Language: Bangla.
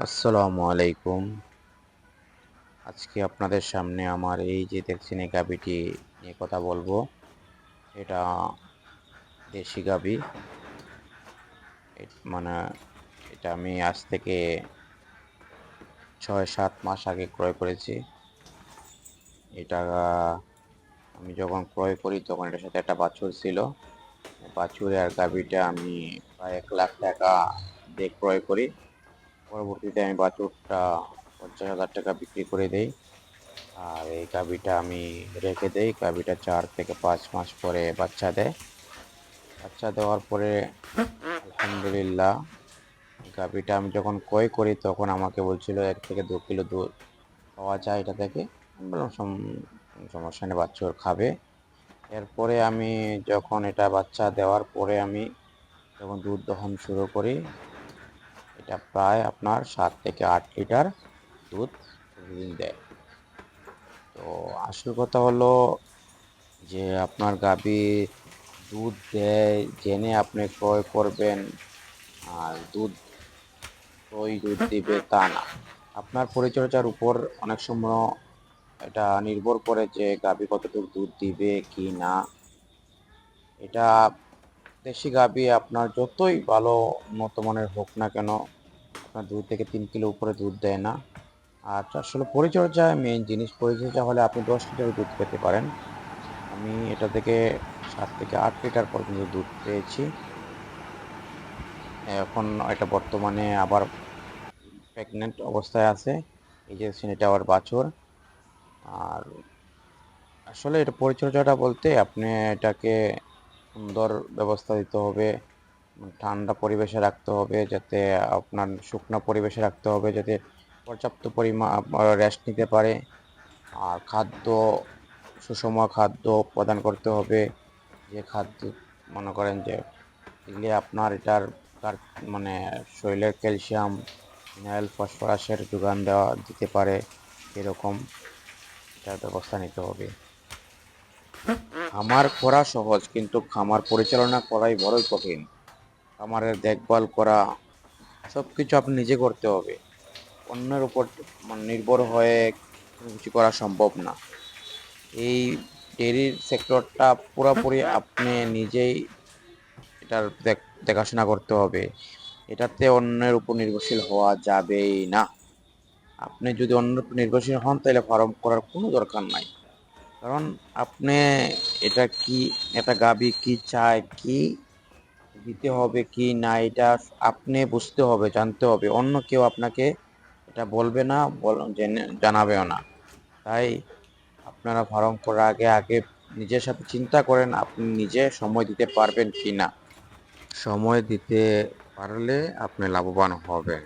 আসসালামু আলাইকুম। আজকে আপনাদের সামনে আমার এই যে দেখছেন এই গাভীটি নিয়ে কথা বলবো। এটা দেশি গাভী। মানে এটা আমি আজ থেকে ৬-৭ মাস আগে ক্রয় করেছি। এটা আমি যখন ক্রয় করি তখন এটার সাথে একটা বাছুর ছিল। বাছুর আর গাভীটা আমি প্রায় ৳১,০০,০০০ দিয়ে ক্রয় করি। পরবর্তীতে আমি বাছুরটা ৳৫০,০০০ বিক্রি করে দেই। আর এই গাভীটা আমি রেখে দেই। গাভীটা ৪ থেকে ৫ মাস পরে বাচ্চা দেয়। বাচ্চা দেওয়ার পরে আলহামদুলিল্লাহ গাভীটা আমি যখন ক্রয় করি তখন আমাকে বলছিল ১ থেকে ২ কিলো দুধ পাওয়া যায় এটা থেকে। আমি বললাম সমস্যা নেই বাছুর খাবে। এরপরে আমি যখন এটা বাচ্চা দেওয়ার পরে আমি যখন দুধ দহন শুরু করি, এটা প্রায় আপনার ৭ থেকে ৮ লিটার দুধ প্রতিদিন দেয়। তো আসল কথা হলো যে আপনার গাভী দুধ দেয় জেনে আপনি ক্রয় করবেন, আর দুধ দিবে তা না। আপনার পরিচর্যার উপর অনেক সময় এটা নির্ভর করে যে গাভী কতটুকু দুধ দিবে কি না। এটা দেশি গাভী আপনার যতই ভালো উন্নত মানের হোক না কেন, আপনার ২ থেকে ৩ কিলো উপরে দুধ দেয় না। আর আসলে পরিচর্যা মেইন জিনিস। পরিচর্যা হলে আপনি ১০ লিটার দুধ পেতে পারেন। আমি এটা থেকে ৭ থেকে ৮ লিটার পর্যন্ত দুধ পেয়েছি। এখন এটা বর্তমানে আবার প্রেগন্যান্ট অবস্থায় আছে। এই যে দেখছেন এটা আবার বাছুর। আর আসলে এটা পরিচর্যাটা বলতে আপনি এটাকে সুন্দর ব্যবস্থা দিতে হবে। ঠান্ডা পরিবেশে রাখতে হবে যাতে আপনার শুকনো পরিবেশে রাখতে হবে যাতে পর্যাপ্ত রেস্ট নিতে পারে। আর সুষম খাদ্য প্রদান করতে হবে। যে খাদ্য মনে করেন যে দিলে আপনার তার মানে শরীরের ক্যালসিয়াম, মিনারেল, ফসফরাসের যোগান দিতে পারে এরকম এটার ব্যবস্থা নিতে হবে। খামার করা সহজ কিন্তু খামার পরিচালনা করাই বড়ই কঠিন। খামারের দেখভাল করা সবকিছু আপনি নিজে করতে হবে। অন্যের উপর নির্ভর হয়ে কোনো কিছু করা সম্ভব না। এই ডেইরির সেক্টরটা পুরাপুরি আপনি নিজেই এটার দেখাশোনা করতে হবে। এটাতে অন্যের উপর নির্ভরশীল হওয়া যাবেই না। আপনি যদি অন্যের উপর নির্ভরশীল হন তাহলে ফার্ম করার কোনো দরকার নাই। কারণ আপনি এটা গাভী কি চায়, কি দিতে হবে কি না এটা আপনি বুঝতে হবে, জানতে হবে। অন্য কেউ আপনাকে এটা বলবে না, জানাবেও না। তাই আপনারা ফার্ম করার আগে নিজের সাথে চিন্তা করেন আপনি নিজে সময় দিতে পারবেন কিনা। সময় দিতে পারলে আপনি লাভবান হবেন।